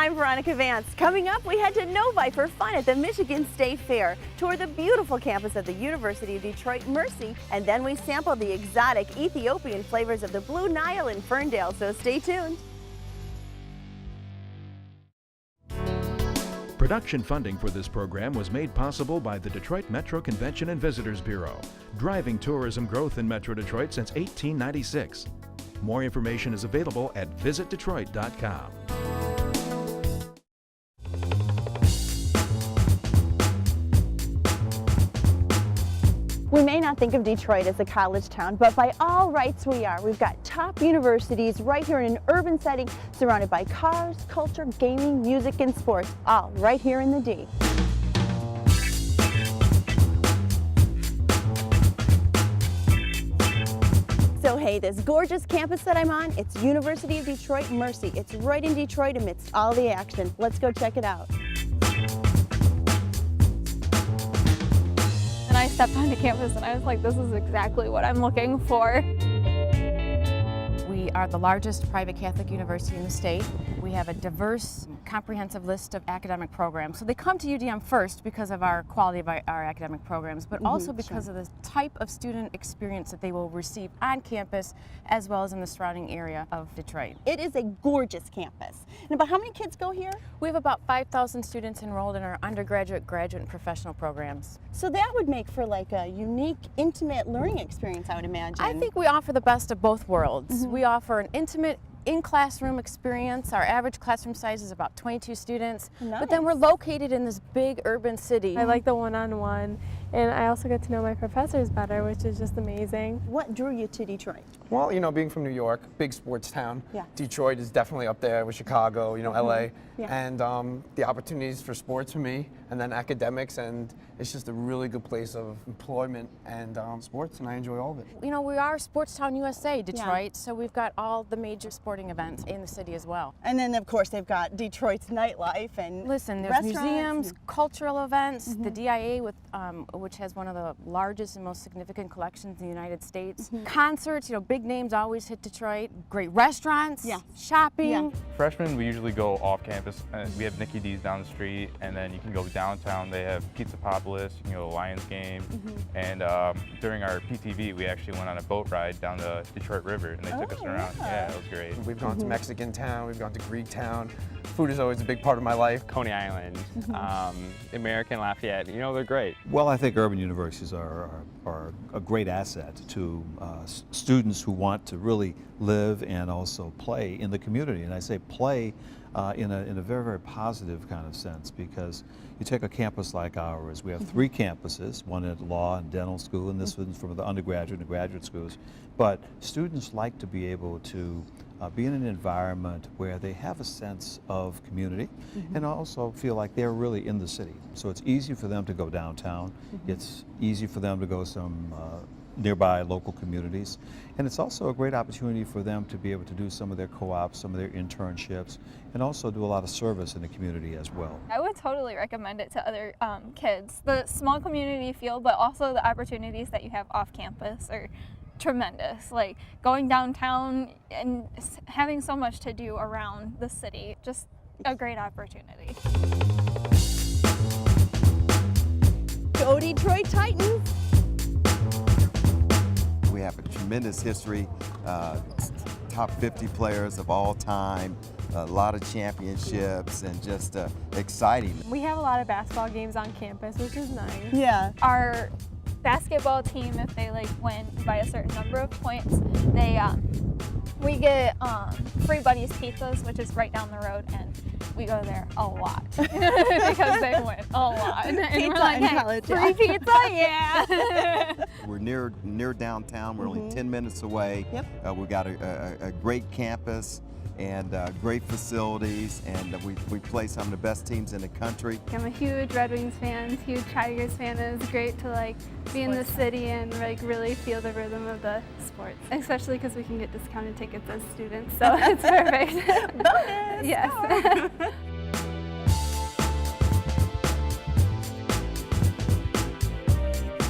I'm Veronica Vance. Coming up, we head to Novi for fun at the Michigan State Fair, tour the beautiful campus of the University of Detroit Mercy, and then we sample the exotic Ethiopian flavors of the Blue Nile in Ferndale, so stay tuned. Production funding for this program was made possible by the Detroit Metro Convention and Visitors Bureau, driving tourism growth in Metro Detroit since 1896. More information is available at visitdetroit.com. We may not think of Detroit as a college town, but by all rights we are. We've got top universities right here in an urban setting, surrounded by cars, culture, gaming, music, and sports, all right here in the D. So hey, this gorgeous campus that I'm on, it's University of Detroit Mercy. It's right in Detroit amidst all the action. Let's go check it out. And I stepped onto campus and I was like, this is exactly what I'm looking for. We are the largest private Catholic university in the state. We have a diverse, comprehensive list of academic programs. So they come to UDM first because of our quality of our academic programs, but also because of the type of student experience that they will receive on campus as well as in the surrounding area of Detroit. It is a gorgeous campus. And about how many kids go here? We have about 5,000 students enrolled in our undergraduate, graduate, and professional programs. So that would make for like a unique, intimate learning experience, I would imagine. I think we offer the best of both worlds. We offer an intimate in-classroom experience. Our average classroom size is about 22 students, but then we're located in this big urban city. I like the one-on-one, and I also get to know my professors better, which is just amazing. What drew you to Detroit? Well, you know, being from New York, big sports town, Yeah. Detroit is definitely up there with Chicago, you know, LA, Yeah. and the opportunities for sports for me, and then academics, and it's just a really good place of employment and sports, and I enjoy all of it. You know, we are Sports Town USA, Detroit, so we've got all the major sporting events in the city as well. And then, of course, they've got Detroit's nightlife and Listen, there's restaurants museums, and cultural events, the DIA, which has one of the largest and most significant collections in the United States. Concerts, you know, big names always hit Detroit. Great restaurants, shopping. Yeah. Freshmen, we usually go off campus. We have Nicky D's down the street, and then you can go downtown. They have Pizza Popolis, you can go to the Lions game. And during our PTV, we actually went on a boat ride down the Detroit River, and they took us around. Yeah, it was great. We've gone to Mexican town, we've gone to Greek town. Food is always a big part of my life. Coney Island, American Lafayette, you know, they're great. Well, I think urban universities are a great asset to students who want to really live and also play in the community. And I say play in a very, very positive kind of sense, because you take a campus like ours, we have 3 campuses, one at law and dental school, and this one's from the undergraduate and graduate schools. But students like to be able to be in an environment where they have a sense of community and also feel like they're really in the city. So it's easy for them to go downtown. It's easy for them to go some nearby local communities. And it's also a great opportunity for them to be able to do some of their co-ops, some of their internships, and also do a lot of service in the community as well. I would totally recommend it to other kids. The small community feel, but also the opportunities that you have off campus are tremendous. Like going downtown and having so much to do around the city, just a great opportunity. Go Detroit Titans! We have a tremendous history, top 50 players of all time, a lot of championships, and just exciting. We have a lot of basketball games on campus, which is nice. Yeah. Our basketball team, if they win by a certain number of points, we get free Buddy's Pizzas, which is right down the road, and we go there a lot because they win a lot. And we're like, hey, free pizza, yeah. We're near downtown. We're only 10 minutes away. Yep. We've got a great campus and great facilities, and we play some of the best teams in the country. I'm a huge Red Wings fan, huge Tigers fan, and it's great to be in the city and really feel the rhythm of the sports, especially because we can get discounted tickets as students, so it's perfect. Bonus! Yes.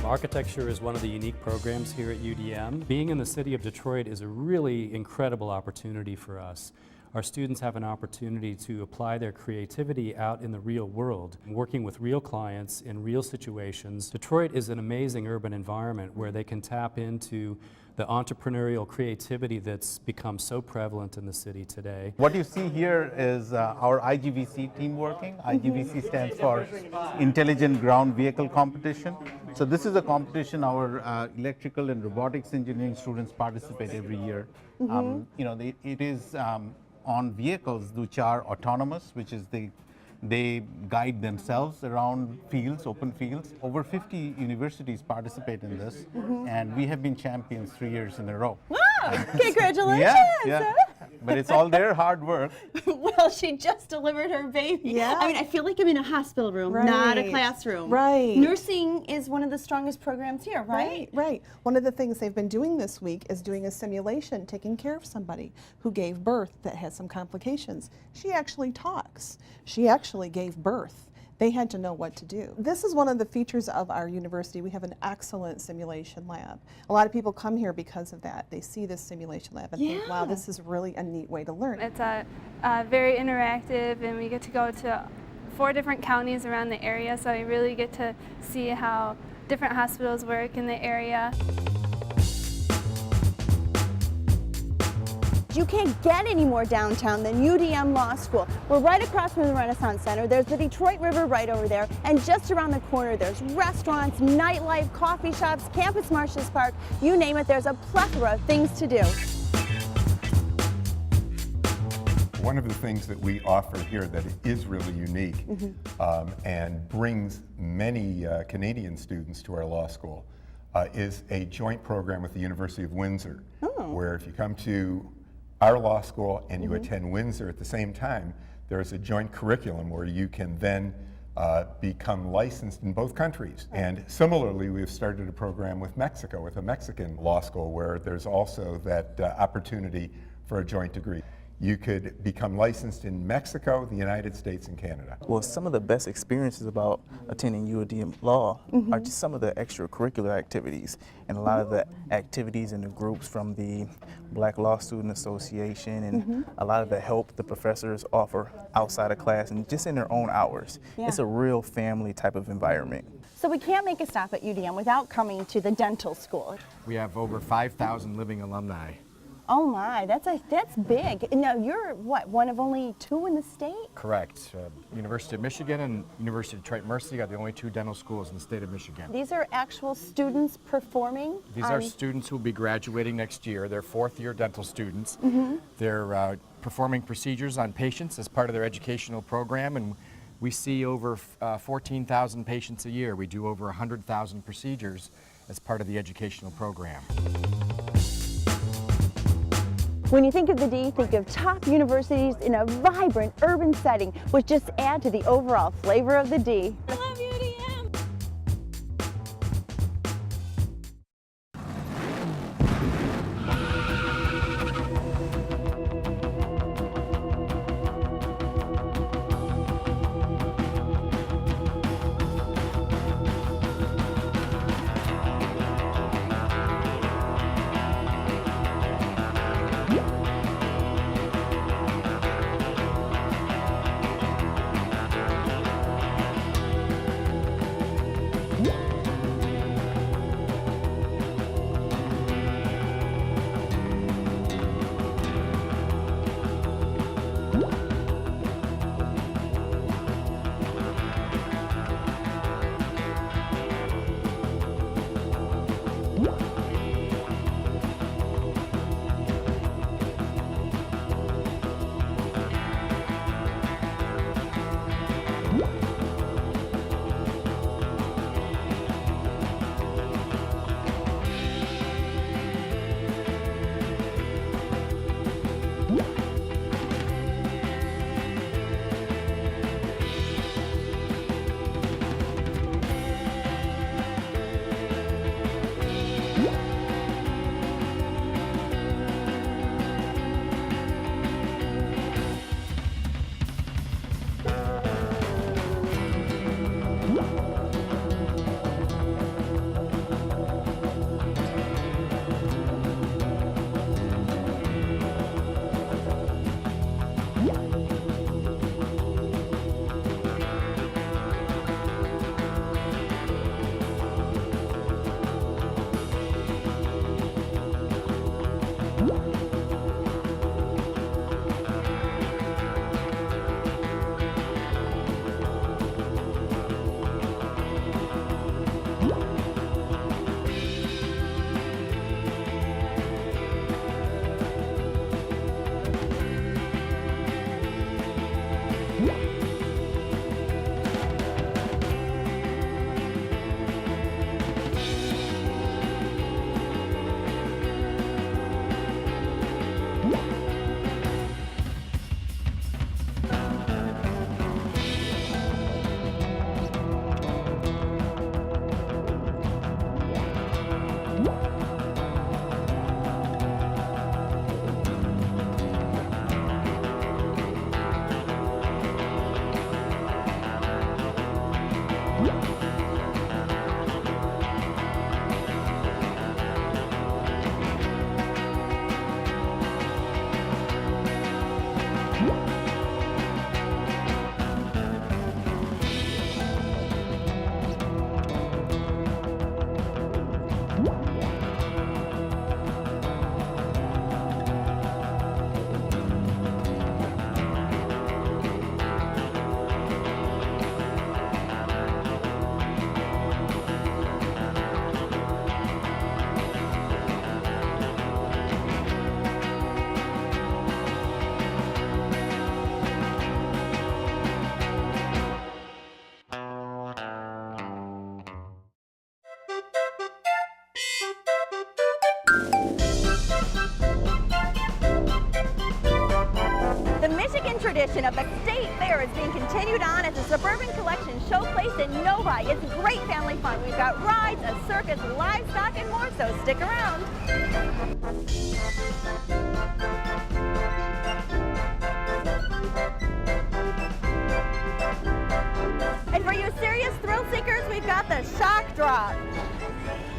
Architecture is one of the unique programs here at UDM. Being in the city of Detroit is a really incredible opportunity for us. our students have an opportunity to apply their creativity out in the real world, working with real clients in real situations. Detroit is an amazing urban environment where they can tap into the entrepreneurial creativity that's become so prevalent in the city today. What you see here is our IGVC team working. IGVC stands for Intelligent Ground Vehicle Competition. So this is a competition our electrical and robotics engineering students participate every year. You know, it is on vehicles which are autonomous, which is they guide themselves around fields, open fields. Over 50 universities participate in this, and we have been champions 3 years in a row. Wow! Congratulations! Yeah. But it's all their hard work. Well, she just delivered her baby. Yeah. I mean, I feel like I'm in a hospital room, Right. not a classroom. Right. Nursing is one of the strongest programs here, right? Right. One of the things they've been doing this week is doing a simulation, taking care of somebody who gave birth that had some complications. She actually talks. She actually gave birth. They had to know what to do. This is one of the features of our university. We have an excellent simulation lab. A lot of people come here because of that. They see this simulation lab and think, wow, this is really a neat way to learn. It's very interactive, and we get to go to 4 different counties around the area, so we really get to see how different hospitals work in the area. You can't get any more downtown than UDM Law School. We're right across from the Renaissance Center. There's the Detroit River right over there, and just around the corner there's restaurants, nightlife, coffee shops, Campus Martius Park, you name it, there's a plethora of things to do. One of the things that we offer here that is really unique and brings many Canadian students to our law school is a joint program with the University of Windsor, where if you come to our law school and you attend Windsor at the same time, there's a joint curriculum where you can then become licensed in both countries. And similarly, we've started a program with Mexico, with a Mexican law school, where there's also that opportunity for a joint degree. You could become licensed in Mexico, the United States, and Canada. Well, some of the best experiences about attending UDM Law are just some of the extracurricular activities, and a lot of the activities in the groups from the Black Law Student Association, and a lot of the help the professors offer outside of class and just in their own hours. It's a real family type of environment. So we can't make a stop at UDM without coming to the dental school. We have over 5,000 living alumni. Oh my, that's big. Now you're what, one of only 2 in the state? Correct. University of Michigan and University of Detroit Mercy are the only 2 dental schools in the state of Michigan. These are actual students performing? These are students who will be graduating next year. They're 4th-year dental students. They're performing procedures on patients as part of their educational program, and we see over 14,000 patients a year. We do over 100,000 procedures as part of the educational program. When you think of the D, think of top universities in a vibrant urban setting, which just add to the overall flavor of the D. I love UDM! edition of the State Fair is being continued on at the Suburban Collection Showplace in Novi. It's great family fun. We've got rides, a circus, livestock, and more, so stick around. And for you serious thrill seekers, we've got the shock drop.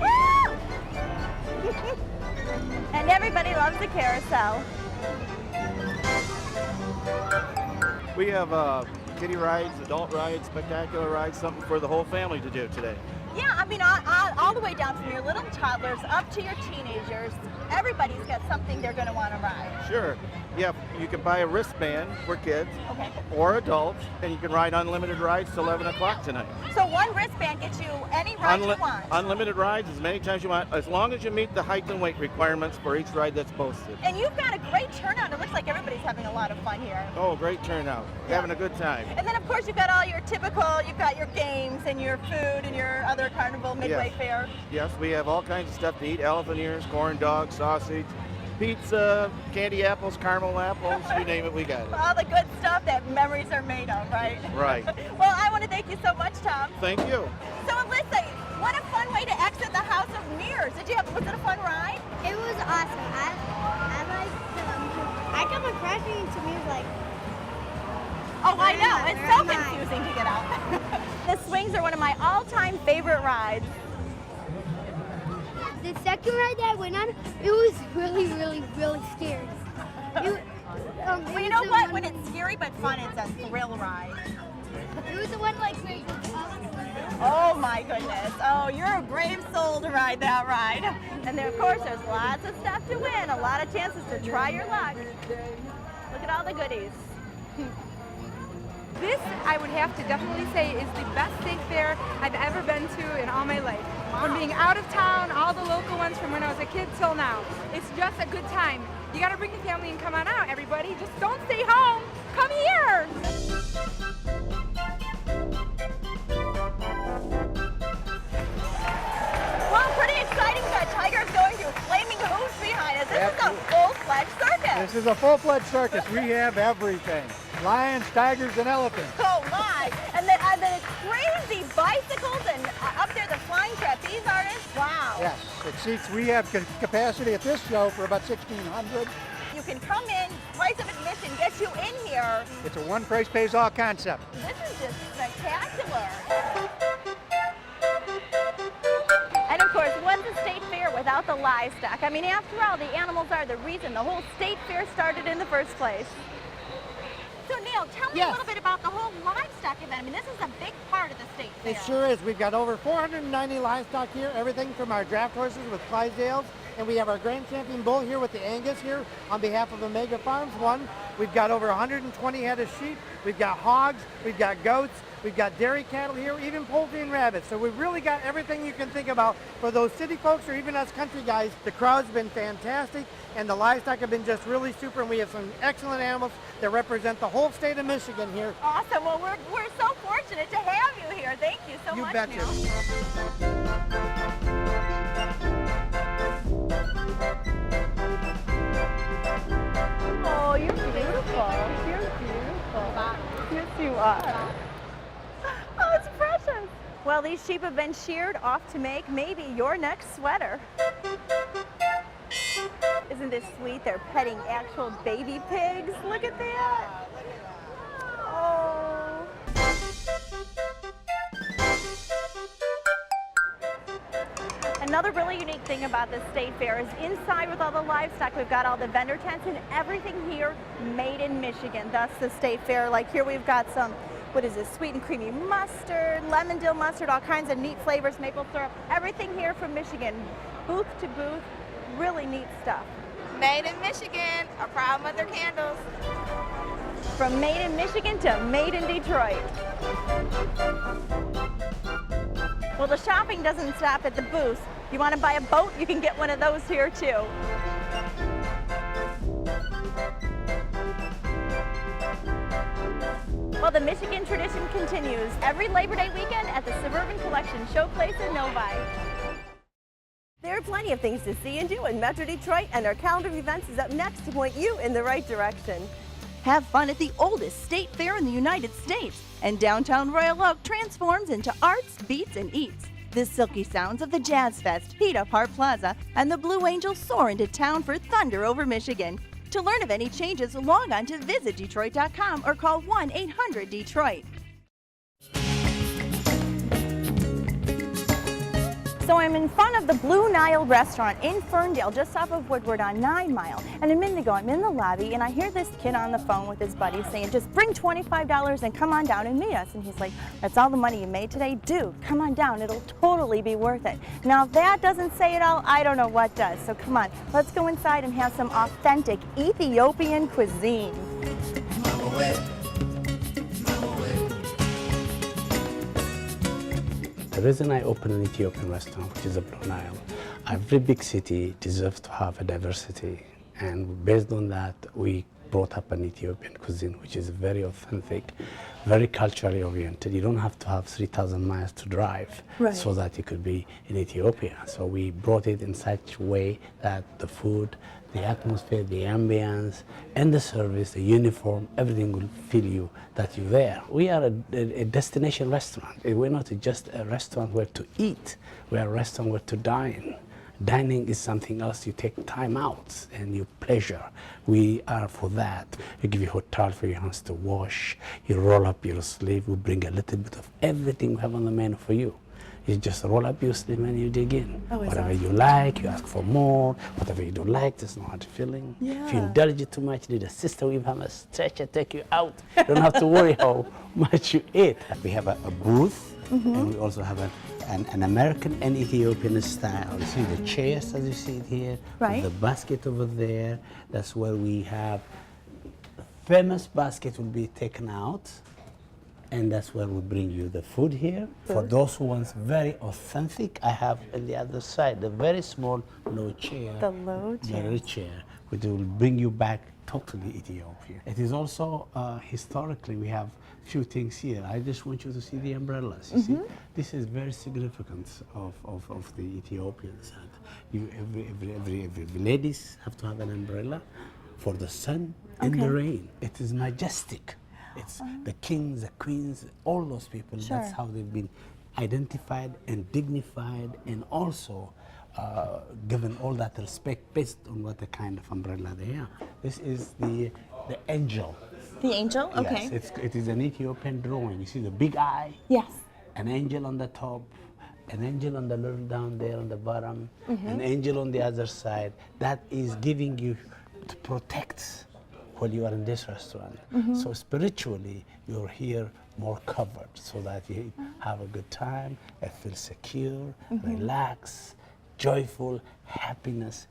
Woo! And everybody loves the carousel. We have kiddie rides, adult rides, spectacular rides, something for the whole family to do today. Yeah, I mean, all the way down from your little toddlers up to your teenagers. Everybody's got something they're going to want to ride. Sure. Yeah, you can buy a wristband for kids Okay. or adults, and you can ride unlimited rides till 11 o'clock tonight. So one wristband gets you any ride you want. Unlimited rides as many times you want, as long as you meet the height and weight requirements for each ride that's posted. And you've got a great turnout. It looks like everybody's having a lot of fun here. Oh, great turnout. Having a good time. And then, of course, you've got all your typical, you've got your games and your food and your other carnival midway Yes. fare. Yes, we have all kinds of stuff to eat. Elephant ears, corn dogs, sausage, pizza, candy apples, caramel apples, you name it, we got it. All the good stuff that memories are made of, right? Right. Well, I want to thank you so much, Tom. Thank you. So, Alyssa, what a fun way to exit the House of Mirrors. Was it a fun ride? It was awesome. I kept on crashing into me like. Oh, I know. It's so confusing to get out. The swings are one of my all-time favorite rides. The second ride that I went on, it was really, really, really scary. Well, you know what? When it's scary but fun, it's a thrill ride. It was the one like where you Oh my goodness. Oh, you're a brave soul to ride that ride. And then, of course, there's lots of stuff to win, a lot of chances to try your luck. Look at all the goodies. This, I would have to definitely say, is the best state fair I've ever been to in all my life. From being out of town, all the local ones from when I was a kid till now. It's just a good time. You gotta bring the family and come on out, everybody. Just don't stay home. Come here! Well, pretty exciting. We've got tigers going through flaming hoops behind us. This is a full-fledged circus. This is a full-fledged circus. We have everything. Lions, tigers, and elephants. Oh my! And the crazy bicycles and up there the flying trapeze artists. Wow. Yes, it seats, we have capacity at this show for about 1,600. You can come in, price of admission gets you in here. It's a one price pays all concept. This is just spectacular. And of course, what's a state fair without the livestock? I mean, after all, the animals are the reason the whole state fair started in the first place. So Neil, tell me a little bit about the whole livestock event. I mean, this is a big part of the state fair. It sure is. We've got over 490 livestock here, everything from our draft horses with Clydesdales, and we have our Grand Champion Bull here with the Angus here on behalf of Omega Farms 1. We've got over 120 head of sheep. We've got hogs, we've got goats, we've got dairy cattle here, even poultry and rabbits. So we've really got everything you can think about for those city folks or even us country guys. The crowd's been fantastic and the livestock have been just really super, and we have some excellent animals that represent the whole state of Michigan here. Awesome. Well, we're so fortunate to have you here. Thank you so much, betcha. Neil. Oh, you're beautiful. You're beautiful. Yes, you are. Oh, it's precious. Well, these sheep have been sheared off to make maybe your next sweater. Isn't this sweet? They're petting actual baby pigs. Look at that. Oh. Another really unique thing about this state fair is inside with all the livestock, we've got all the vendor tents and everything here made in Michigan. Thus the state fair. Like here we've got some, what is this, sweet and creamy mustard, lemon dill mustard, all kinds of neat flavors, maple syrup, everything here from Michigan, booth to booth, really neat stuff. Made in Michigan, a proud mother candles. From made in Michigan to made in Detroit. Well, the shopping doesn't stop at the booths. You want to buy a boat, you can get one of those here too. Well, the Michigan tradition continues every Labor Day weekend at the Suburban Collection Showplace in Novi. There are plenty of things to see and do in Metro Detroit, and our calendar of events is up next to point you in the right direction. Have fun at the oldest state fair in the United States. And downtown Royal Oak transforms into arts, beats, and eats. The silky sounds of the Jazz Fest heat up Hart Plaza, and the Blue Angels soar into town for thunder over Michigan. To learn of any changes, log on to visitdetroit.com or call 1-800-DETROIT. So I'm in front of the Blue Nile restaurant in Ferndale, just off of Woodward on 9 Mile. And a minute ago, I'm in the lobby and I hear this kid on the phone with his buddy saying, just bring $25 and come on down and meet us. And he's like, that's all the money you made today? Dude, come on down. It'll totally be worth it. Now, if that doesn't say it all, I don't know what does. So come on, let's go inside and have some authentic Ethiopian cuisine. The reason I opened an Ethiopian restaurant, which is a Blue Nile, every big city deserves to have a diversity. And based on that, we brought up an Ethiopian cuisine, which is very authentic, very culturally oriented. You don't have to have 3,000 miles to drive so that you could be in Ethiopia. So we brought it in such a way that the food, the atmosphere, the ambience, and the service, the uniform, everything will feel you that you're there. We are a destination restaurant. We're not just a restaurant where to eat. We're a restaurant where to dine. Dining is something else. You take time out and you pleasure. We are for that. We give you a hot towel for your hands to wash. You roll up your sleeve. We bring a little bit of everything we have on the menu for you. You just roll up your sleeve and you dig in. Oh, whatever awesome. you like, you ask for more. Whatever you don't like, there's no hard feeling. Yeah. If you indulge it too much, need a sister, we have a stretcher, take you out. You don't have to worry how much you eat. We have a booth, and we also have an American and Ethiopian style. You see the chairs as you see it here, Right. the basket over there. That's where we have famous basket will be taken out. And that's where we bring you the food here. For those who want very authentic, I have on the other side the very small low chair. The low chair. The low chair, which will bring you back totally Ethiopia. It is also historically we have few things here. I just want you to see the umbrellas. You see, this is very significant of the Ethiopians. And you every ladies have to have an umbrella for the sun and the rain. It is majestic. It's the kings, the queens, all those people. Sure. That's how they've been identified and dignified, and also given all that respect based on what the kind of umbrella they have. This is the angel. The angel? Okay. Yes, it is an Ethiopian drawing. You see the big eye? Yes. An angel on the top, an angel on the little down there on the bottom, an angel on the other side. That is giving you to protect while you are in this restaurant. So spiritually, you're here more covered so that you have a good time, and feel secure, relaxed, joyful, happiness.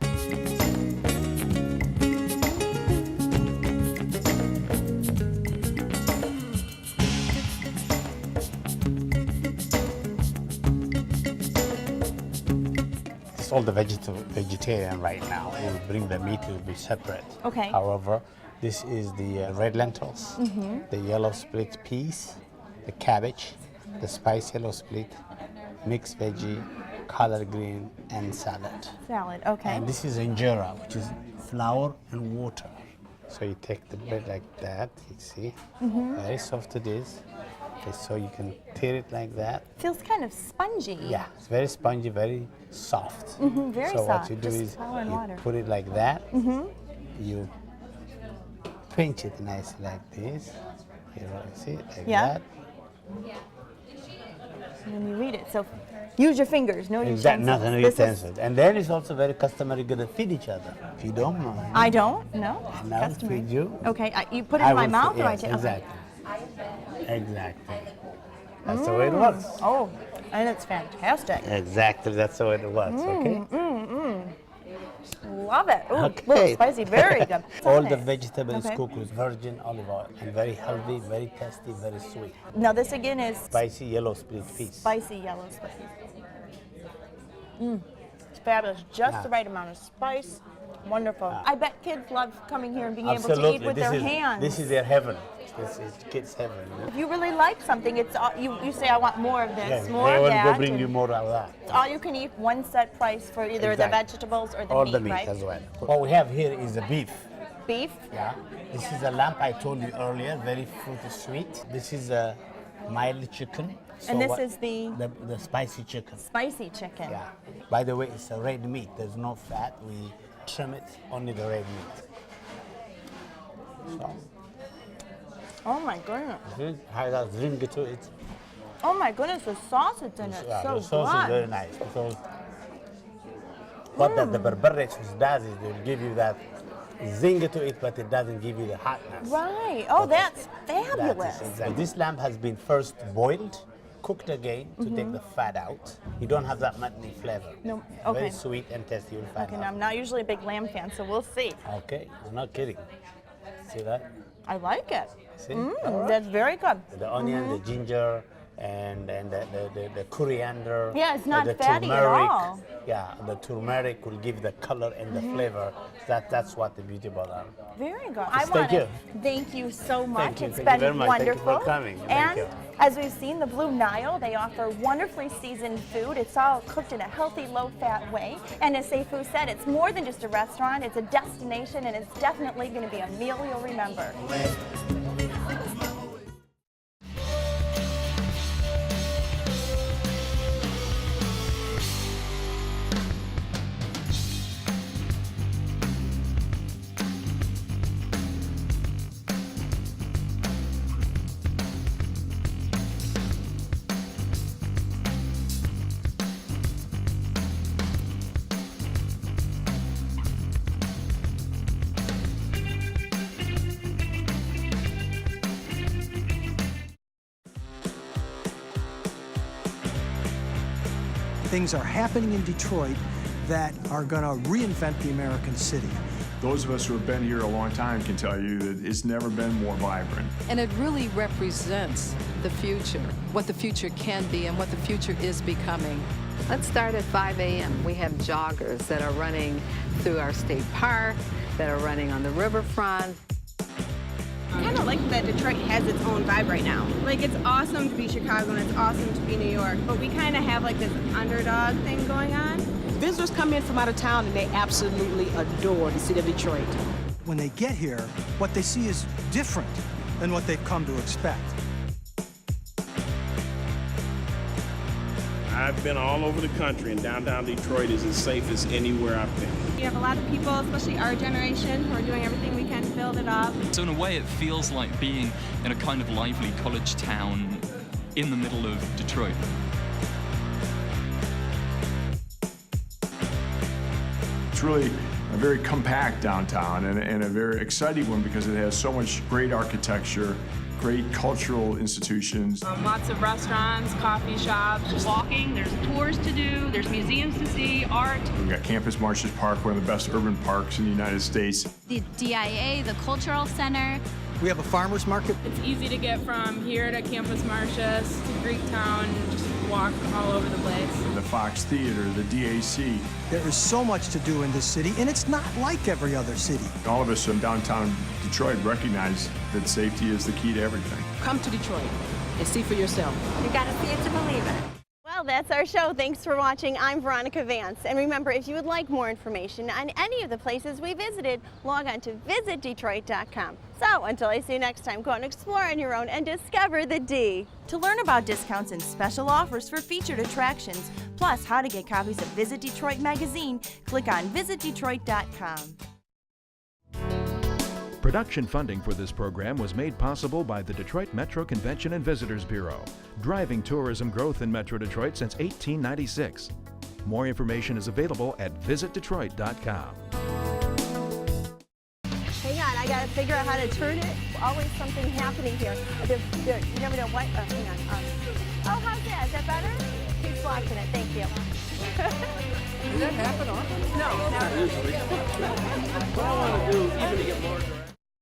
It's all the vegetarian right now. We'll bring the meat, it will be separate. Okay. However, this is the red lentils, the yellow split peas, the cabbage, the spice yellow split, mixed veggie, collard green, and salad. Salad, okay. And this is injera, which is flour and water. So you take the bread like that, you see, very soft it is. Okay, so you can tear it like that. Feels kind of spongy. Yeah, it's very spongy, very soft. Very so soft. what you do Just is flour and you water. put it like that. You pinch it nice like this. You know, see it like that. And then you eat it. So use your fingers, no Exactly, utensils. nothing This is- utensils. And then it's also very customary to feed each other. If you don't mind. I don't, no. And I will Customary. feed you. Okay, you put it in my will mouth feed- or I yes, take? exactly. Exactly. That's the way it works. Oh, and it's fantastic. Exactly, that's the way it works, okay? Love it. Ooh, Okay. little spicy, very good. All the vegetables Okay. cooked with virgin olive oil and very healthy, very tasty, very sweet. Now this again is Spicy yellow split peas. spicy yellow spice. It's fabulous. Just the right amount of spice. Wonderful. I bet kids love coming here and being able to eat with this their is, hands. This is their heaven. This is kids' heaven. You know? If you really like something, it's all, you say, I want more of this, Yes, more they of will that. go bring and you more of that. It's all you can eat, one set price for either Exactly. the vegetables or the All meat, the meat right? as well. What we have here is the beef. beef. Yeah. This is a lamb I told you earlier, very fruity sweet. This is a mild chicken. So And this is the spicy chicken. Spicy chicken. Yeah. By the way, it's a red meat. There's no fat. We trim it, only the red meat. So. Oh my goodness. This has a ring to it. Oh my goodness, the sausage in it. Yeah, So the sauce good. is very nice because what the berbere sauce does is it will give you that zing to it, but it doesn't give you the hotness. Right. Oh, that's fabulous. That is exactly. This lamb has been first boiled, cooked again to take the fat out. You don't have that mutton flavor. No. Okay. Very sweet and tasty. You'll find Okay, out. now I'm not usually a big lamb fan, so we'll see. Okay, I'm not kidding. See that? I like it. See? That's very good. The onion, the ginger, and the coriander. Yeah, it's not the fatty at turmeric. all. Yeah, the turmeric will give the color and the flavor. That's what the beauty about them. Very good. Thank you. Thank you so much. Thank you. It's Thank you been very much. Thank you wonderful. for coming. Thank And you. as we've seen, the Blue Nile, they offer wonderfully seasoned food. It's all cooked in a healthy, low-fat way. And as Seifu said, it's more than just a restaurant. It's a destination, and it's definitely going to be a meal you'll remember. Things are happening in Detroit that are going to reinvent the American city. Those of us who have been here a long time can tell you that it's never been more vibrant. And it really represents the future, what the future can be and what the future is becoming. Let's start at 5 a.m. We have joggers that are running through our state park, that are running on the riverfront. I kind of like that Detroit has its own vibe right now. Like, it's awesome to be Chicago and it's awesome to be New York, but we kind of have like this underdog thing going on. Visitors come in from out of town and they absolutely adore the city of Detroit. When they get here, what they see is different than what they've come to expect. I've been all over the country, and downtown Detroit is as safe as anywhere I've been. We have a lot of people, especially our generation, who are doing everything we can to build it up. So in a way, it feels like being in a kind of lively college town in the middle of Detroit. It's really a very compact downtown and a very exciting one because it has so much great architecture, great cultural institutions. Lots of restaurants, coffee shops. Walking, there's tours to do, there's museums to see, art. We've got Campus Martius Park, one of the best urban parks in the United States. The DIA, the Cultural Center. We have a farmer's market. It's easy to get from here to Campus Martius to Greektown, just walk all over the place. The Fox Theater, the DAC. There is so much to do in this city, and it's not like every other city. All of us in downtown Detroit recognize that safety is the key to everything. Come to Detroit and see for yourself. You gotta see it to believe it. Well, that's our show. Thanks for watching. I'm Veronica Vance. And remember, if you would like more information on any of the places we visited, log on to visitdetroit.com. So until I see you next time, go and explore on your own and discover the D. To learn about discounts and special offers for featured attractions, plus how to get copies of Visit Detroit magazine, click on visitdetroit.com. Production funding for this program was made possible by the Detroit Metro Convention and Visitors Bureau, driving tourism growth in Metro Detroit since 1896. More information is available at visitdetroit.com. Hang on, I gotta figure out how to turn it. Always something happening here. You never know what. Hang on. Oh, how's that? Is that better? Keep watching it. Thank you. Does that happen often? No, not usually. What I want to do, even to get more.